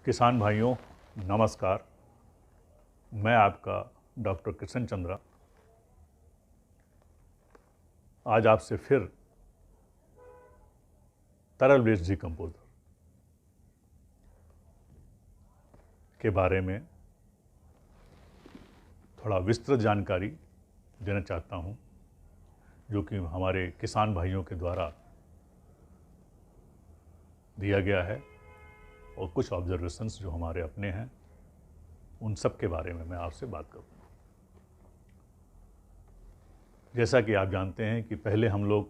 किसान भाइयों नमस्कार। मैं आपका डॉक्टर कृष्ण चंद्रा आज आपसे फिर तरल वेस्ट डिकम्पोजर के बारे में थोड़ा विस्तृत जानकारी देना चाहता हूं, जो कि हमारे किसान भाइयों के द्वारा दिया गया है और कुछ ऑब्जर्वेशंस जो हमारे अपने हैं उन सब के बारे में मैं आपसे बात करूँगा। जैसा कि आप जानते हैं कि पहले हम लोग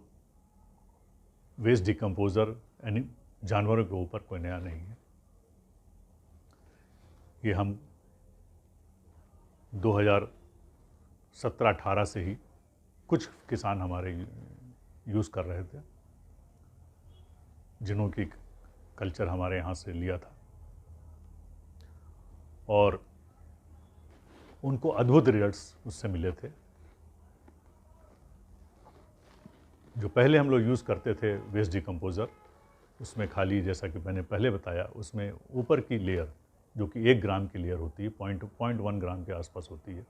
वेस्ट डिकम्पोज़र यानी जानवरों के ऊपर कोई नया नहीं है। ये हम 2017-18 से ही कुछ किसान हमारे यूज़ कर रहे थे, जिन्हों की कल्चर हमारे यहाँ से लिया था और उनको अद्भुत रिजल्ट्स उससे मिले थे। जो पहले हम लोग यूज़ करते थे वेस्ट डिकम्पोज़र, उसमें खाली जैसा कि मैंने पहले बताया, उसमें ऊपर की लेयर जो कि 1 ग्राम की लेयर होती है, 0.1 ग्राम के आसपास होती है।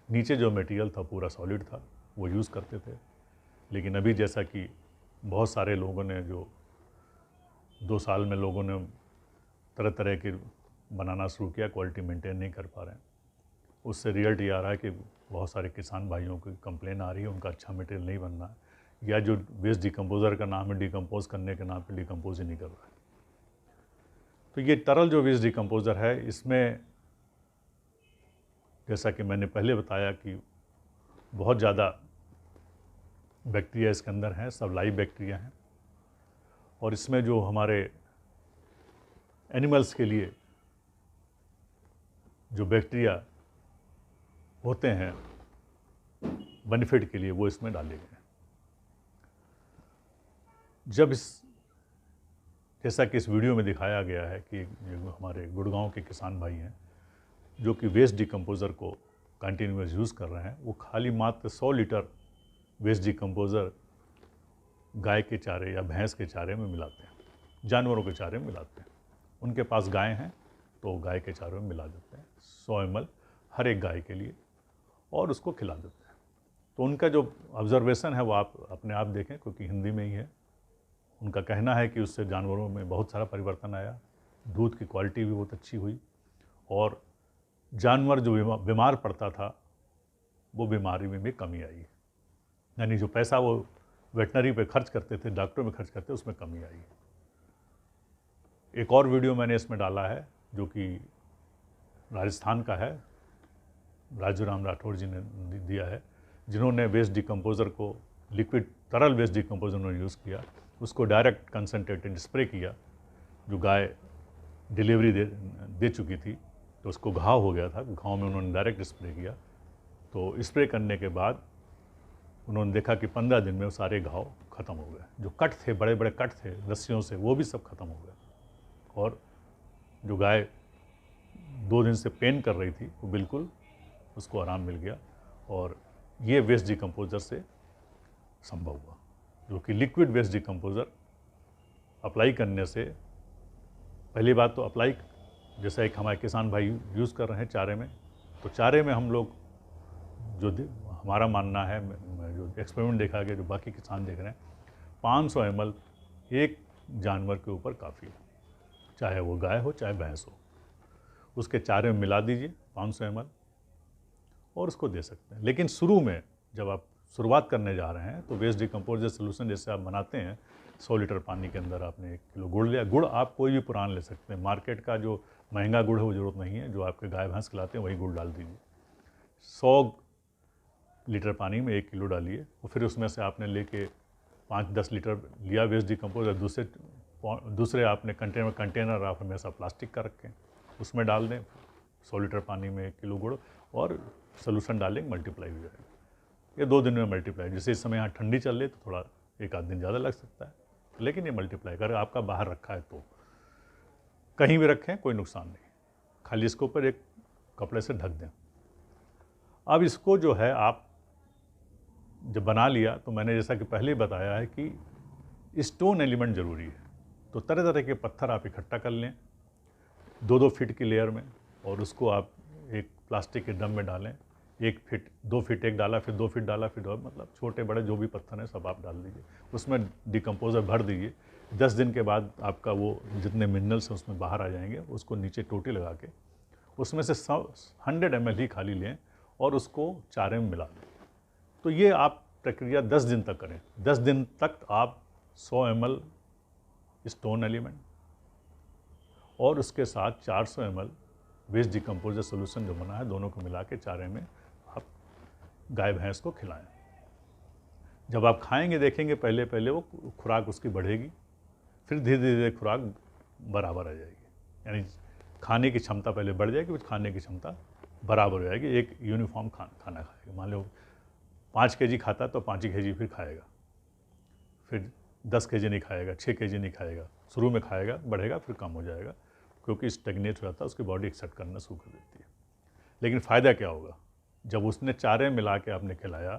नीचे जो मटेरियल था पूरा सॉलिड था, वो यूज़ करते थे। लेकिन अभी जैसा कि बहुत सारे लोगों ने जो 2 साल में लोगों ने तरह तरह के बनाना शुरू किया, क्वालिटी मेंटेन नहीं कर पा रहे हैं। उससे रिजल्ट ये आ रहा है कि बहुत सारे किसान भाइयों की कंप्लेन आ रही है, उनका अच्छा मटेरियल नहीं बन रहा है, या जो वेस्ट डिकम्पोज़र का नाम है डिकम्पोज करने के नाम पे डिकम्पोज ही नहीं कर रहा है। तो ये तरल जो वेस्ट डिकम्पोज़र है, इसमें जैसा कि मैंने पहले बताया कि बहुत ज़्यादा बैक्टीरिया इसके अंदर हैं, सब लाइव बैक्टीरिया हैं। और इसमें जो हमारे एनिमल्स के लिए जो बैक्टीरिया होते हैं बेनिफिट के लिए, वो इसमें डाले गए हैं। जब जैसा कि इस वीडियो में दिखाया गया है कि जो हमारे गुड़गांव के किसान भाई हैं जो कि वेस्ट डिकम्पोज़र को कंटिन्यूअस यूज़ कर रहे हैं, वो खाली मात्र 100 लीटर वेस्ट डिकम्पोज़र गाय के चारे या भैंस के चारे में मिलाते हैं, जानवरों के चारे में मिलाते हैं। उनके पास गाय हैं तो गाय के चारे में मिला देते हैं 100 ml हर एक गाय के लिए, और उसको खिला देते हैं। तो उनका जो ऑब्जर्वेशन है वो आप अपने आप देखें, क्योंकि हिंदी में ही है। उनका कहना है कि उससे जानवरों में बहुत सारा परिवर्तन आया, दूध की क्वालिटी भी बहुत अच्छी हुई, और जानवर जो बीमार पड़ता था वो बीमारी में भी कमी आई। यानी जो पैसा वो वेटनरी पे खर्च करते थे, डॉक्टर में खर्च करते, उसमें कमी आई। एक और वीडियो मैंने इसमें डाला है जो कि राजस्थान का है, राजू राम राठौड़ जी ने दिया है, जिन्होंने वेस्ट डिकम्पोज़र को लिक्विड तरल वेस्ट डिकम्पोज़र उन्होंने यूज़ किया, उसको डायरेक्ट कंसनट्रेटेड स्प्रे किया। जो गाय डिलीवरी दे चुकी थी तो उसको घाव हो गया था, घाव में उन्होंने डायरेक्ट स्प्रे किया। तो स्प्रे करने के बाद उन्होंने देखा कि 15 दिन में वो सारे घाव ख़त्म हो गए। जो कट थे, बड़े बड़े कट थे रस्सियों से, वो भी सब ख़त्म हो गए। और जो गाय 2 दिन से पेन कर रही थी वो बिल्कुल उसको आराम मिल गया। और ये वेस्ट डिकम्पोज़र से संभव हुआ, जो कि लिक्विड वेस्ट डिकम्पोज़र अप्लाई करने से, पहली बात तो अप्लाई, जैसा एक हमारे किसान भाई यूज़ कर रहे हैं चारे में, तो चारे में हम लोग जो हमारा मानना है, जो एक्सपेरिमेंट देखा गया, जो बाकी किसान देख रहे हैं, 500 ml एक जानवर के ऊपर काफ़ी है, चाहे वो गाय हो चाहे भैंस हो। उसके चारे में मिला दीजिए 500 ml और उसको दे सकते हैं। लेकिन शुरू में जब आप शुरुआत करने जा रहे हैं तो वेस्ट डिकम्पोज़र सोल्यूशन जैसे आप बनाते हैं, 100 लीटर पानी के अंदर आपने 1 किलो गुड़ लिया। गुड़ आप कोई भी पुराना ले सकते हैं, मार्केट का जो महंगा गुड़ है वो ज़रूरत नहीं है, जो आपके गाय भैंस खिलाते हैं वही गुड़ डाल दीजिए। 100 लीटर पानी में 1 किलो डालिए, और फिर उसमें से आपने लेके 5-10 लीटर लिया वेस्ट डिकम्पोज़र, दूसरे आपने कंटेनर आप हमेशा प्लास्टिक का रखें, उसमें डाल दें 100 लीटर पानी में 1 किलो गुड़, और सोल्यूशन डालेंगे, मल्टीप्लाई हो जाएगा। ये 2 दिन में मल्टीप्लाई, जैसे इस समय यहाँ ठंडी चल रही है तो थोड़ा 1 आध दिन ज़्यादा लग सकता है, लेकिन ये मल्टीप्लाई अगर आपका बाहर रखा है तो कहीं भी रखें कोई नुकसान नहीं, खाली इसके ऊपर एक कपड़े से ढक दें। अब इसको जो है आप जब बना लिया तो मैंने जैसा कि पहले ही बताया है कि स्टोन एलिमेंट ज़रूरी है। तो तरह तरह के पत्थर आप इकट्ठा कर लें, 2-2 फीट की लेयर में, और उसको आप एक प्लास्टिक के ड्रम में डालें। 1 फीट 2 फीट एक डाला, फिर 2 फीट डाला, फिर 2, मतलब छोटे बड़े जो भी पत्थर हैं सब आप डाल दीजिए, उसमें डिकम्पोज़र भर दीजिए। 10 दिन के बाद आपका वो जितने मिनरल्स हैं उसमें बाहर आ जाएंगे। उसको नीचे टोटी लगा के उसमें से 100 ml ही खाली लें और उसको चारे में मिला दें। तो ये आप प्रक्रिया 10 दिन तक करें। 10 दिन तक आप 100 ml स्टोन एलिमेंट और उसके साथ 400 ml वेस्ट डिकम्पोजर सोल्यूशन जो बना है, दोनों को मिला के चारे में आप गाय भैंस को खिलाएं। जब आप खाएंगे देखेंगे पहले पहले वो खुराक उसकी बढ़ेगी, फिर धीरे धीरे खुराक बराबर आ जाएगी। यानी खाने की क्षमता पहले बढ़ जाएगी, फिर खाने की क्षमता बराबर हो जाएगी। एक यूनिफॉर्म खाना खाएगा। मान लो 5 kg खाता तो 5 kg फिर खाएगा, फिर 10 kg नहीं खाएगा, 6 kg नहीं खाएगा। शुरू में खाएगा, बढ़ेगा, फिर कम हो जाएगा, क्योंकि स्टेगनेट हो जाता है, उसकी बॉडी एक्सेप्ट करना शुरू कर देती है। लेकिन फ़ायदा क्या होगा? जब उसने चारे मिला के आपने खिलाया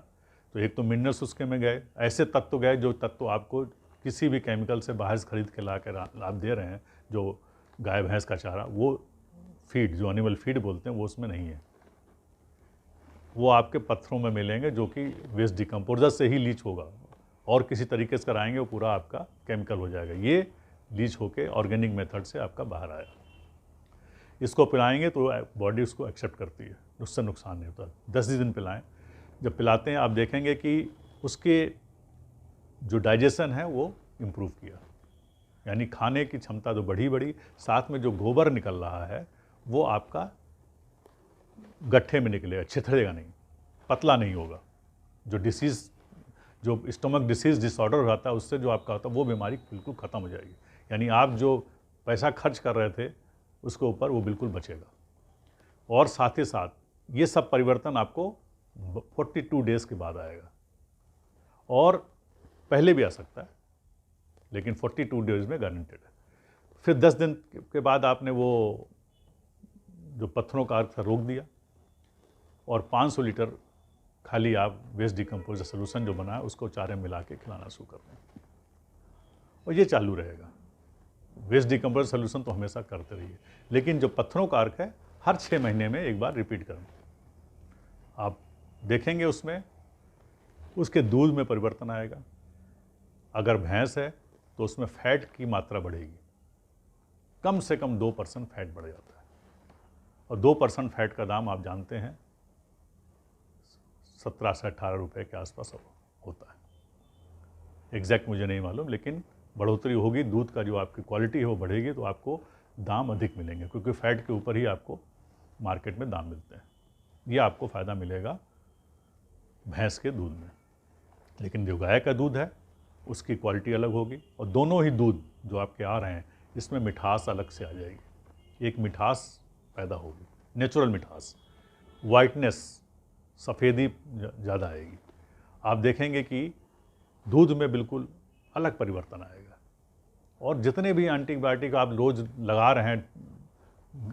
तो एक तो मिनरल्स उसके में गए, ऐसे तत्व गए जो तत्व आपको किसी भी केमिकल से बाहर से खरीद के ला कर आप दे रहे हैं। जो गाय भैंस का चारा, वो फीड जो एनिमल फीड बोलते हैं, वो उसमें नहीं है। वो आपके पत्थरों में मिलेंगे जो कि वेस्ट डिकम्पोजर से ही लीच होगा, और किसी तरीके से कराएंगे वो पूरा आपका केमिकल हो जाएगा। ये लीच होके ऑर्गेनिक मेथड से आपका बाहर आएगा। इसको पिलाएंगे तो बॉडी उसको एक्सेप्ट करती है, उससे नुकसान नहीं होता। 10 दिन पिलाएं। जब पिलाते हैं आप देखेंगे कि उसके जो डाइजेशन है वो इम्प्रूव किया, यानी खाने की क्षमता तो बढ़ी, साथ में जो गोबर निकल रहा है वो आपका गट्ठे में निकलेगा, छितरेगा नहीं, पतला नहीं होगा। जो डिसीज़, जो स्टमक डिसीज़ डिसऑर्डर हो जाता है, उससे जो आपका होता है वो बीमारी बिल्कुल ख़त्म हो जाएगी। यानी आप जो पैसा खर्च कर रहे थे उसके ऊपर वो बिल्कुल बचेगा। और साथ ही साथ ये सब परिवर्तन आपको 42 डेज़ के बाद आएगा, और पहले भी आ सकता है, लेकिन 42 डेज़ में गारंटेड है। फिर 10 दिन के बाद आपने वो जो पत्थरों का अर्थ रोक दिया, और 500 लीटर खाली आप वेस्ट डिकम्पोजर सोल्यूशन जो बना है उसको चारे में मिला के खिलाना शुरू कर दें, और ये चालू रहेगा। वेस्ट डिकम्पोजर सोल्यूशन तो हमेशा करते रहिए, लेकिन जो पत्थरों का अर्क है हर 6 महीने में एक बार रिपीट करें। आप देखेंगे उसमें उसके दूध में परिवर्तन आएगा। अगर भैंस है तो उसमें फैट की मात्रा बढ़ेगी, कम से कम 2% फैट बढ़ जाता है, और 2% फैट का दाम आप जानते हैं 17 से 18 रुपये के आसपास होता है। एग्जैक्ट मुझे नहीं मालूम, लेकिन बढ़ोतरी होगी, दूध का जो आपकी क्वालिटी है वो बढ़ेगी, तो आपको दाम अधिक मिलेंगे, क्योंकि फैट के ऊपर ही आपको मार्केट में दाम मिलते हैं। ये आपको फ़ायदा मिलेगा भैंस के दूध में। लेकिन जो गाय का दूध है उसकी क्वालिटी अलग होगी, और दोनों ही दूध जो आपके आ रहे हैं इसमें मिठास अलग से आ जाएगी। एक मिठास पैदा होगी, नेचुरल मिठास, वाइटनेस, सफ़ेदी ज़्यादा आएगी। आप देखेंगे कि दूध में बिल्कुल अलग परिवर्तन आएगा। और जितने भी एंटीबायोटिक आप रोज़ लगा रहे हैं,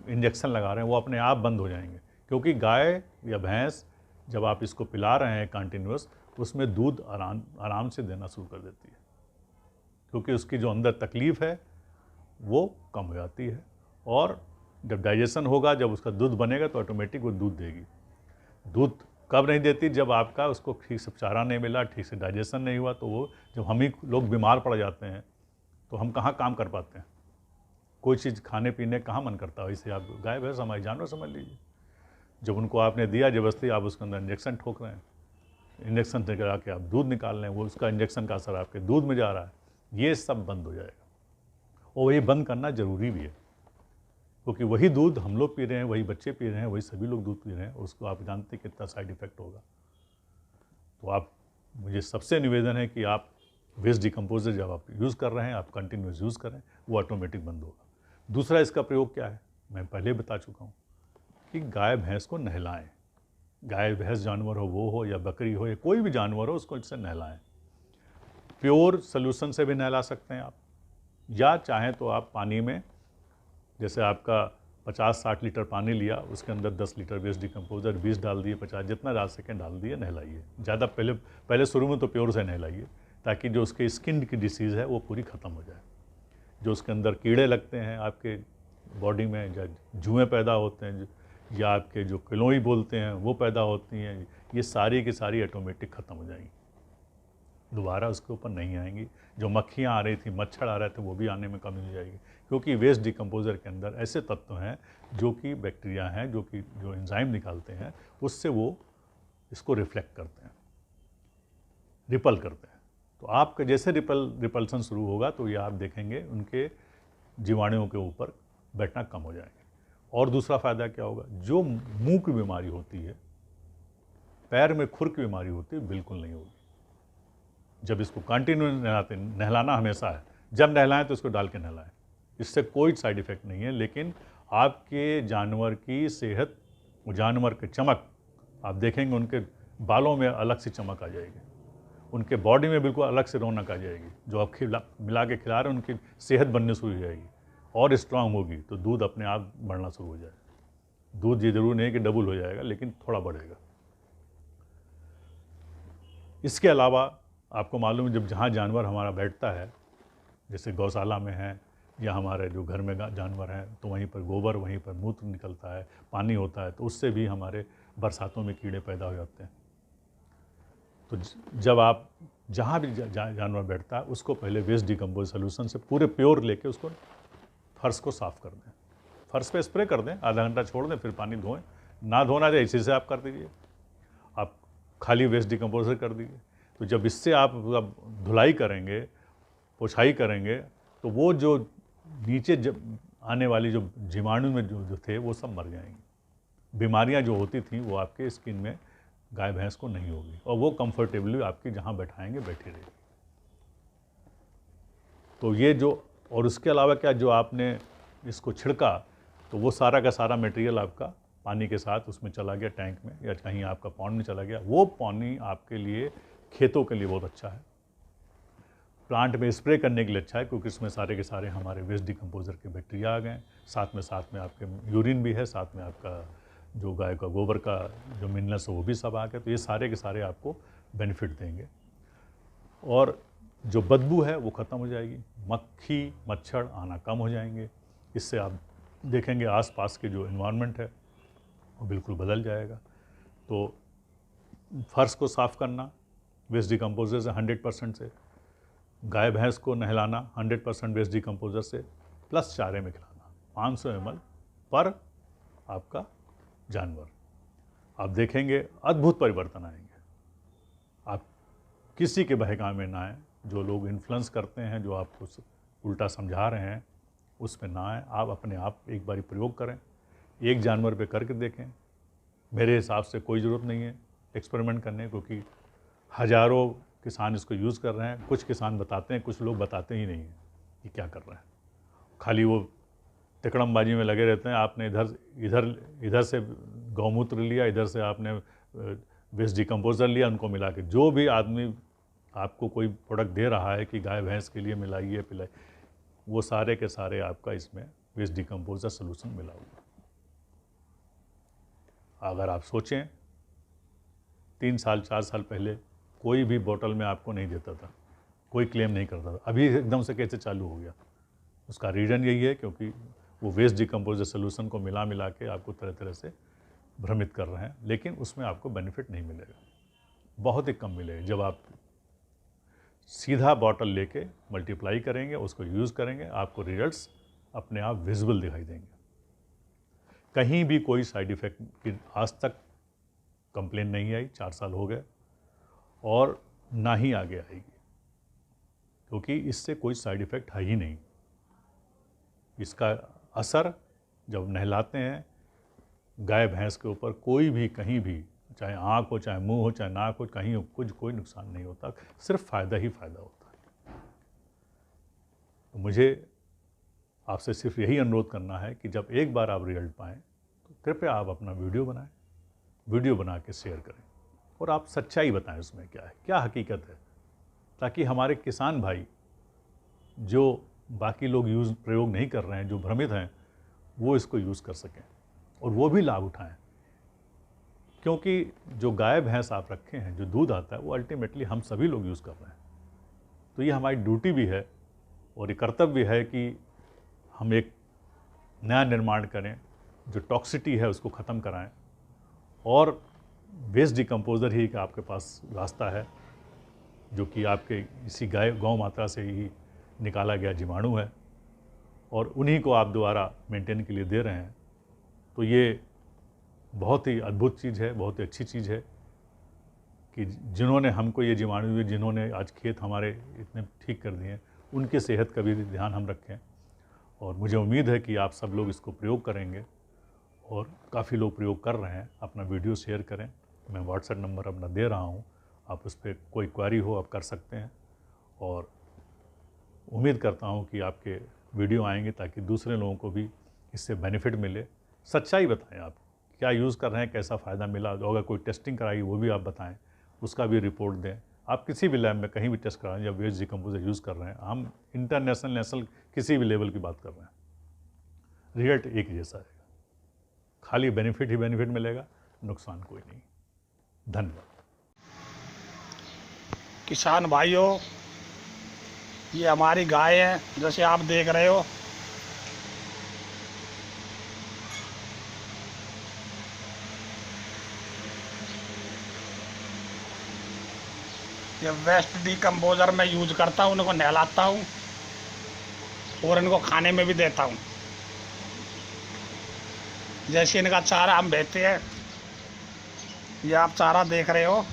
इंजेक्शन लगा रहे हैं, वो अपने आप बंद हो जाएंगे, क्योंकि गाय या भैंस जब आप इसको पिला रहे हैं कंटिन्यूस, उसमें दूध आराम से देना शुरू कर देती है, क्योंकि उसकी जो अंदर तकलीफ़ है वो कम हो जाती है। और जब डाइजेशन होगा, जब उसका दूध बनेगा, तो ऑटोमेटिक वो दूध देगी। दूध कब नहीं देती? जब आपका उसको ठीक से चारा नहीं मिला, ठीक से डाइजेशन नहीं हुआ। तो वो जब हम ही लोग बीमार पड़ जाते हैं तो हम कहाँ काम कर पाते हैं? कोई चीज़ खाने पीने कहाँ मन करता है? वैसे आप गाय भैंस हमारे जानवर समझ लीजिए, जब उनको आपने दिया जबरदस्ती, आप उसके अंदर इंजेक्शन ठोक रहे हैं, इंजेक्शन से करा के आप दूध निकाल रहे हैं, वो उसका इंजेक्शन का असर आपके दूध में जा रहा है। ये सब बंद हो जाएगा, और ये बंद करना ज़रूरी भी है, क्योंकि वही दूध हम लोग पी रहे हैं, वही बच्चे पी रहे हैं, वही सभी लोग दूध पी रहे हैं, उसको आप जानते हैं कितना साइड इफ़ेक्ट होगा। तो आप, मुझे सबसे निवेदन है कि आप वेस्ट डिकम्पोजर जब आप यूज़ कर रहे हैं, आप कंटिन्यूस यूज़ करें, वो ऑटोमेटिक बंद होगा। दूसरा इसका प्रयोग क्या है, मैं पहले बता चुका हूँ कि गाय भैंस को नहलाएं। गाय भैंस जानवर हो, वो हो या बकरी हो या कोई भी जानवर हो, उसको इससे नहलाएं। प्योर सोल्यूशन से भी नहला सकते हैं आप, या चाहें तो आप पानी में, जैसे आपका 50-60 लीटर पानी लिया, उसके अंदर 10 लीटर वेस्ट डिकम्पोजर 20 डाल दिए, 50 जितना डाल सकें डाल दिए, नहलाइए। ज़्यादा पहले शुरू में तो प्योर से नहलाइए, ताकि जो उसके स्किन की डिसीज़ है वो पूरी ख़त्म हो जाए। जो उसके अंदर कीड़े लगते हैं, आपके बॉडी में जुएँ पैदा होते हैं, या आपके जो क्लोई बोलते हैं वो पैदा होती हैं, ये सारी की सारी ऑटोमेटिक ख़त्म हो जाएंगी, दोबारा उसके ऊपर नहीं आएंगी। जो मक्खियाँ आ रही थी, मच्छर आ रहे थे, वो भी आने में कमी हो जाएगी, क्योंकि वेस्ट डिकम्पोज़र के अंदर ऐसे तत्व हैं जो कि बैक्टीरिया हैं, जो एंजाइम निकालते हैं, उससे वो इसको रिफ्लेक्ट करते हैं, रिपल करते हैं। तो आपका जैसे रिपल्सन शुरू होगा तो ये आप देखेंगे उनके जीवाणुओं के ऊपर बैठना कम हो जाएंगे। और दूसरा फ़ायदा क्या होगा, जो मुंह की बीमारी होती है, पैर में खुर की बीमारी होती है, बिल्कुल नहीं होगी। जब इसको कंटिन्यू नहलाना हमेशा है, जब नहलाएं तो इसको डाल के नहलाएं, इससे कोई साइड इफ़ेक्ट नहीं है। लेकिन आपके जानवर की सेहत, जानवर की चमक, आप देखेंगे उनके बालों में अलग सी चमक आ जाएगी, उनके बॉडी में बिल्कुल अलग से रौनक आ जाएगी। जो आप मिला के खिला रहे हैं, उनकी सेहत बननी शुरू हो जाएगी और स्ट्रांग होगी, तो दूध अपने आप बढ़ना शुरू हो जाएगा। दूध ये जरूर नहीं कि डबल हो जाएगा, लेकिन थोड़ा बढ़ेगा। इसके अलावा आपको मालूम है, जब जहाँ जानवर हमारा बैठता है, जैसे गौशाला में है या हमारे जो घर में जानवर हैं, तो वहीं पर गोबर, वहीं पर मूत्र निकलता है, पानी होता है, तो उससे भी हमारे बरसातों में कीड़े पैदा हो जाते हैं। तो जब आप जहाँ भी जानवर बैठता है, उसको पहले वेस्ट डिकम्पोज सोल्यूशन से पूरे प्योर लेके उसको फर्श को साफ़ कर दें, फर्श पे स्प्रे कर दें, आधा घंटा छोड़ दें, फिर पानी धोएं। ना धोना चाहिए, इसी से आप कर दीजिए, आप खाली वेस्ट डिकम्पोजर कर दीजिए। तो जब इससे आप धुलाई करेंगे, पोछाई करेंगे, तो वो जो नीचे जब आने वाली जो जीवाणु में जो थे वो सब मर जाएंगे। बीमारियां जो होती थी वो आपके स्किन में गाय भैंस को नहीं होगी, और वो कंफर्टेबली आपकी जहां बैठाएंगे बैठी रहेगी। तो ये जो, और उसके अलावा क्या, जो आपने इसको छिड़का, तो वो सारा का सारा मटेरियल आपका पानी के साथ उसमें चला गया, टैंक में या कहीं आपका पॉन्ड में चला गया। वो पानी आपके लिए, खेतों के लिए बहुत अच्छा है, प्लांट में स्प्रे करने के लिए अच्छा है, क्योंकि इसमें सारे के सारे हमारे वेस्ट डिकम्पोजर के बैक्टीरिया आ गए। साथ में आपके यूरिन भी है, साथ में आपका जो गाय का गोबर का जो मिनरल्स है वो भी सब आ गए। तो ये सारे के सारे आपको बेनिफिट देंगे, और जो बदबू है वो ख़त्म हो जाएगी, मक्खी मच्छर आना कम हो जाएंगे। इससे आप देखेंगे आसपास के जो एनवायरनमेंट है वो बिल्कुल बदल जाएगा। तो फर्श को साफ़ करना वेस्ट डिकम्पोजर से 100% से, गाय भैंस को नहलाना 100% वेस्ट डिकम्पोजर से, प्लस चारे में खिलाना 500 ml पर आपका जानवर। आप देखेंगे अद्भुत परिवर्तन आएंगे। आप किसी के बहकावे में ना आए, जो लोग इन्फ्लुएंस करते हैं, जो आपको उल्टा समझा रहे हैं, उसमें ना आए। आप अपने आप एक बारी प्रयोग करें, एक जानवर पे करके देखें। मेरे हिसाब से कोई ज़रूरत नहीं है एक्सपेरिमेंट करने, क्योंकि हज़ारों किसान इसको यूज़ कर रहे हैं। कुछ किसान बताते हैं, कुछ लोग बताते ही नहीं हैं कि क्या कर रहे हैं, खाली वो तिकड़मबाजी में लगे रहते हैं। आपने इधर से गौमूत्र लिया, इधर से आपने वेस्ट डिकम्पोजर लिया, उनको मिला के, जो भी आदमी आपको कोई प्रोडक्ट दे रहा है कि गाय भैंस के लिए मिलाइए पिलाइए, वो सारे के सारे आपका इसमें वेस्ट डिकम्पोजर सोल्यूशन मिला हुआ। अगर आप सोचें 3 साल 4 साल पहले कोई भी बोतल में आपको नहीं देता था, कोई क्लेम नहीं करता था, अभी एकदम से कैसे चालू हो गया? उसका रीज़न यही है क्योंकि वो वेस्ट डिकम्पोजर सोल्यूशन को मिला के आपको तरह तरह से भ्रमित कर रहे हैं, लेकिन उसमें आपको बेनिफिट नहीं मिलेगा, बहुत ही कम मिलेगा। जब आप सीधा बॉटल लेके मल्टीप्लाई करेंगे, उसको यूज़ करेंगे, आपको रिजल्ट्स अपने आप विजिबल दिखाई देंगे। कहीं भी कोई साइड इफ़ेक्ट की आज तक कंप्लेन नहीं आई, 4 साल हो गए, और ना ही आगे आएगी, क्योंकि इससे कोई साइड इफ़ेक्ट है ही नहीं। इसका असर जब नहलाते हैं गाय भैंस के ऊपर, कोई भी कहीं भी, चाहे आँख हो, चाहे मुंह हो, चाहे नाक हो, कहीं हो, कुछ कोई नुकसान नहीं होता, सिर्फ फ़ायदा ही फ़ायदा होता है। तो मुझे आपसे सिर्फ यही अनुरोध करना है कि जब एक बार आप रिजल्ट पाएँ तो कृपया आप अपना वीडियो बनाएं, वीडियो बना के शेयर करें, और आप सच्चाई बताएं उसमें क्या है, क्या हकीकत है, ताकि हमारे किसान भाई जो बाकी लोग प्रयोग नहीं कर रहे हैं, जो भ्रमित हैं, वो इसको यूज़ कर सकें और वो भी लाभ उठाएं। क्योंकि जो गाय भैंस आप रखे हैं, जो दूध आता है, वो अल्टीमेटली हम सभी लोग यूज़ कर रहे हैं। तो ये हमारी ड्यूटी भी है और ये कर्तव्य है कि हम एक नया निर्माण करें, जो टॉक्सिटी है उसको ख़त्म कराएं, और वेस्ट डिकम्पोज़र ही एक आपके पास रास्ता है, जो कि आपके इसी गौ माता से ही निकाला गया जीवाणु है, और उन्हीं को आप दोबारा मेंटेन के लिए दे रहे हैं। तो ये बहुत ही अद्भुत चीज़ है, बहुत ही अच्छी चीज़ है कि जिन्होंने हमको ये जीवाणु दिए, जिन्होंने आज खेत हमारे इतने ठीक कर दिए, उनकी सेहत का भी ध्यान हम रखें। और मुझे उम्मीद है कि आप सब लोग इसको प्रयोग करेंगे, और काफ़ी लोग प्रयोग कर रहे हैं। अपना वीडियो शेयर करें, मैं व्हाट्सएप नंबर अपना दे रहा हूँ, आप उस पर कोई क्वेरी हो आप कर सकते हैं। और उम्मीद करता हूँ कि आपके वीडियो आएंगे ताकि दूसरे लोगों को भी इससे बेनिफिट मिले। सच्चाई बताएं, आप क्या यूज़ कर रहे हैं, कैसा फ़ायदा मिला, अगर कोई टेस्टिंग कराई वो भी आप बताएं, उसका भी रिपोर्ट दें। आप किसी भी लैब में कहीं भी टेस्ट कराएं, या वेस्ट डिकम्पोजर यूज़ कर रहे हैं, हम इंटरनेशनल नेशनल किसी भी लेवल की बात कर रहे हैं, रिजल्ट एक जैसा रहेगा, खाली बेनिफिट ही बेनिफिट मिलेगा, नुकसान कोई नहीं। धन्यवाद। किसान भाइयों, ये हमारी गाय है, जैसे आप देख रहे हो। ये वेस्ट डिकम्पोजर में यूज करता हूँ, उनको नहलाता हूँ और इनको खाने में भी देता हूँ। जैसे इनका चारा हम बेचते हैं, ये आप चारा देख रहे हो,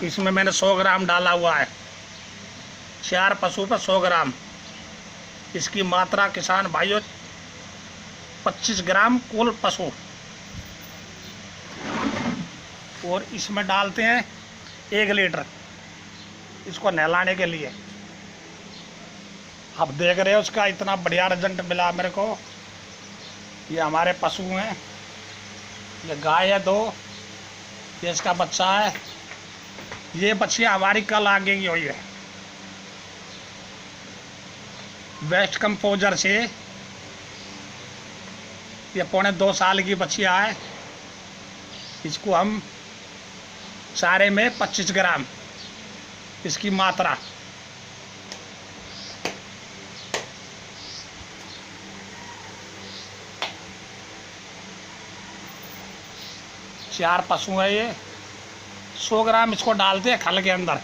इसमें मैंने 100 ग्राम डाला हुआ है, 4 पशु पर 100 ग्राम। इसकी मात्रा किसान भाइयों 25 ग्राम कुल पशु, और इसमें डालते हैं 1 लीटर इसको नहलाने के लिए। आप देख रहे हो उसका इतना बढ़िया रिजल्ट मिला मेरे को। ये हमारे पशु हैं, ये गाय है 2, ये इसका बच्चा है। ये बच्चियाँ हमारी कल आ गई हुई है वेस्ट कंपोजर से। ये पौने 2 साल की बच्चियाँ है। इसको हम चारे में 25 ग्राम इसकी मात्रा, चार पशु है ये, 100 ग्राम इसको डालते हैं खल के अंदर,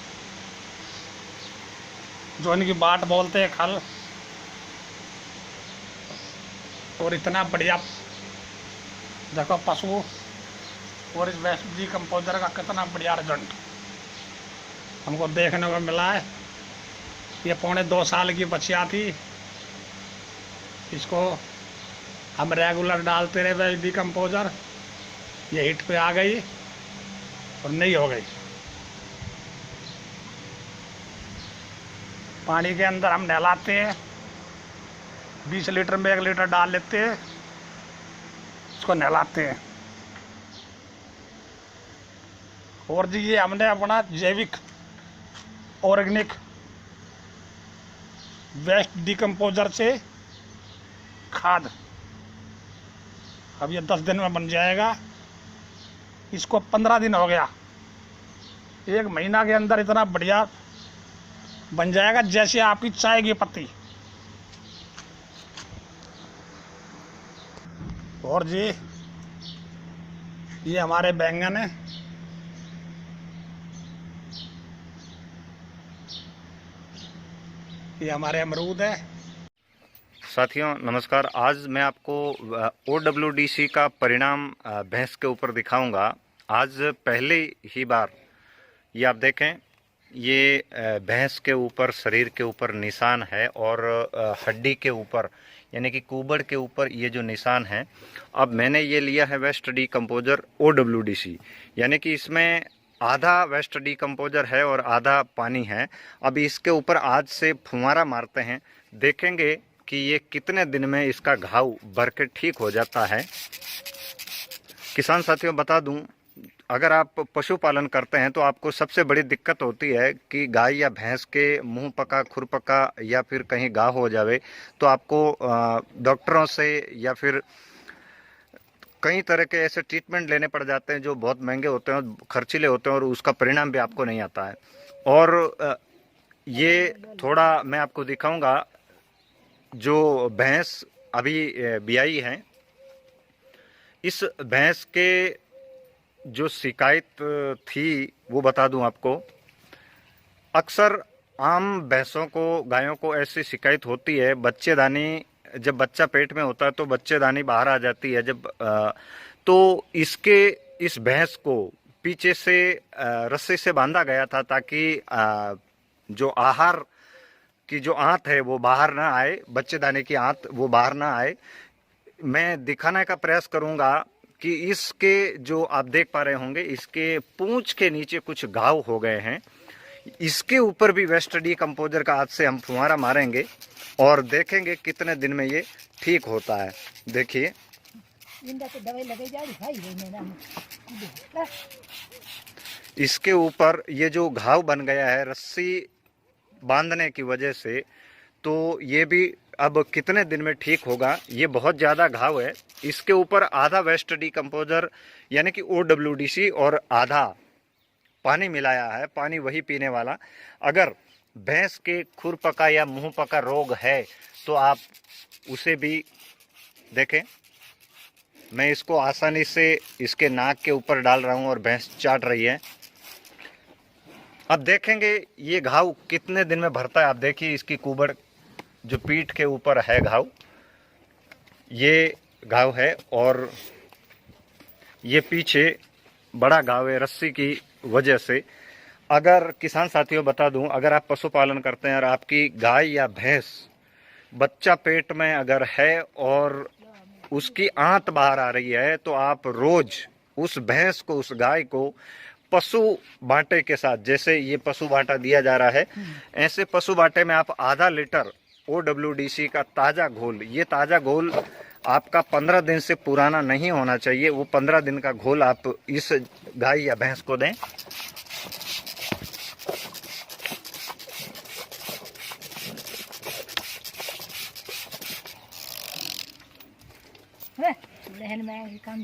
जो इनकी बाट बोलते हैं खल। और इतना बढ़िया देखो पशु, और इस वेस्ट डिकम्पोजर का कितना बढ़िया रिजल्ट हमको देखने को मिला है। ये पौने 2 साल की बच्चियाँ थी, इसको हम रेगुलर डालते रहे वेस्ट डिकम्पोजर। ये हिट पे आ गई और नहीं हो गई। पानी के अंदर हम नहलाते हैं, 20 लीटर में 1 लीटर डाल लेते हैं, इसको नहलाते हैं। और जी ये हमने अपना जैविक ऑर्गेनिक वेस्ट डिकम्पोजर से खाद, अब ये 10 दिन में बन जाएगा। इसको 15 दिन हो गया, 1 महीना के अंदर इतना बढ़िया बन जाएगा जैसे आपकी चाय की पत्ती। और जी ये हमारे बैंगन है, ये हमारे अमरूद है। साथियों नमस्कार। आज मैं आपको OWDC का परिणाम भैंस के ऊपर दिखाऊंगा। आज पहली ही बार ये आप देखें, ये भैंस के ऊपर, शरीर के ऊपर निशान है, और हड्डी के ऊपर यानी कि कुबड़ के ऊपर ये जो निशान है। अब मैंने ये लिया है वेस्ट डिकम्पोजर OWDC, यानी कि इसमें आधा वेस्ट डिकम्पोजर है और आधा पानी है। अब इसके ऊपर आज से फुहारा मारते हैं, देखेंगे कि ये कितने दिन में इसका घाव भर के ठीक हो जाता है। किसान साथियों बता दूं, अगर आप पशुपालन करते हैं तो आपको सबसे बड़ी दिक्कत होती है कि गाय या भैंस के मुंह पका, खुर पका या फिर कहीं घाव हो जावे तो आपको डॉक्टरों से या फिर कई तरह के ऐसे ट्रीटमेंट लेने पड़ जाते हैं जो बहुत महंगे होते हैं, खर्चीले होते हैं, और उसका परिणाम भी आपको नहीं आता है। और ये थोड़ा मैं आपको दिखाऊंगा, जो भैंस अभी ब्याई है, इस भैंस के जो शिकायत थी वो बता दूं आपको। अक्सर आम भैंसों को, गायों को ऐसी शिकायत होती है, बच्चेदानी, जब बच्चा पेट में होता है तो बच्चेदानी बाहर आ जाती है। जब तो इस भैंस को पीछे से रस्सी से बांधा गया था ताकि जो आहार की जो आंत है वो बाहर ना आए, बच्चेदानी की आंत वो बाहर ना आए। मैं दिखाने का प्रयास करूंगा कि इसके जो आप देख पा रहे होंगे, इसके पूंछ के नीचे कुछ घाव हो गए हैं। इसके ऊपर भी वेस्ट डिकम्पोजर का आज से हम फुहारा मारेंगे और देखेंगे कितने दिन में ये ठीक होता है। देखिए, इसके ऊपर ये जो घाव बन गया है रस्सी बांधने की वजह से, तो ये भी अब कितने दिन में ठीक होगा। ये बहुत ज़्यादा घाव है। इसके ऊपर आधा वेस्ट डिकम्पोजर यानी कि OWDC और आधा पानी मिलाया है, पानी वही पीने वाला। अगर भैंस के खुरपका या मुंह पका रोग है तो आप उसे भी देखें। मैं इसको आसानी से इसके नाक के ऊपर डाल रहा हूं और भैंस चाट रही है। अब देखेंगे ये घाव कितने दिन में भरता है। आप देखिए, इसकी कुबड़ जो पीठ के ऊपर है घाव, ये घाव है और ये पीछे बड़ा घाव है रस्सी की वजह से। अगर किसान साथियों बता दूं, अगर आप पशुपालन करते हैं और आपकी गाय या भैंस बच्चा पेट में अगर है और उसकी आंत बाहर आ रही है, तो आप रोज उस भैंस को, उस गाय को पशु बाटे के साथ, जैसे ये पशु बाटा दिया जा रहा है, ऐसे पशु बाटे में आप आधा लीटर OWDC का ताजा घोल, ये ताजा घोल आपका 15 दिन से पुराना नहीं होना चाहिए, वो 15 दिन का घोल आप इस गाय या भैंस को दें। में काम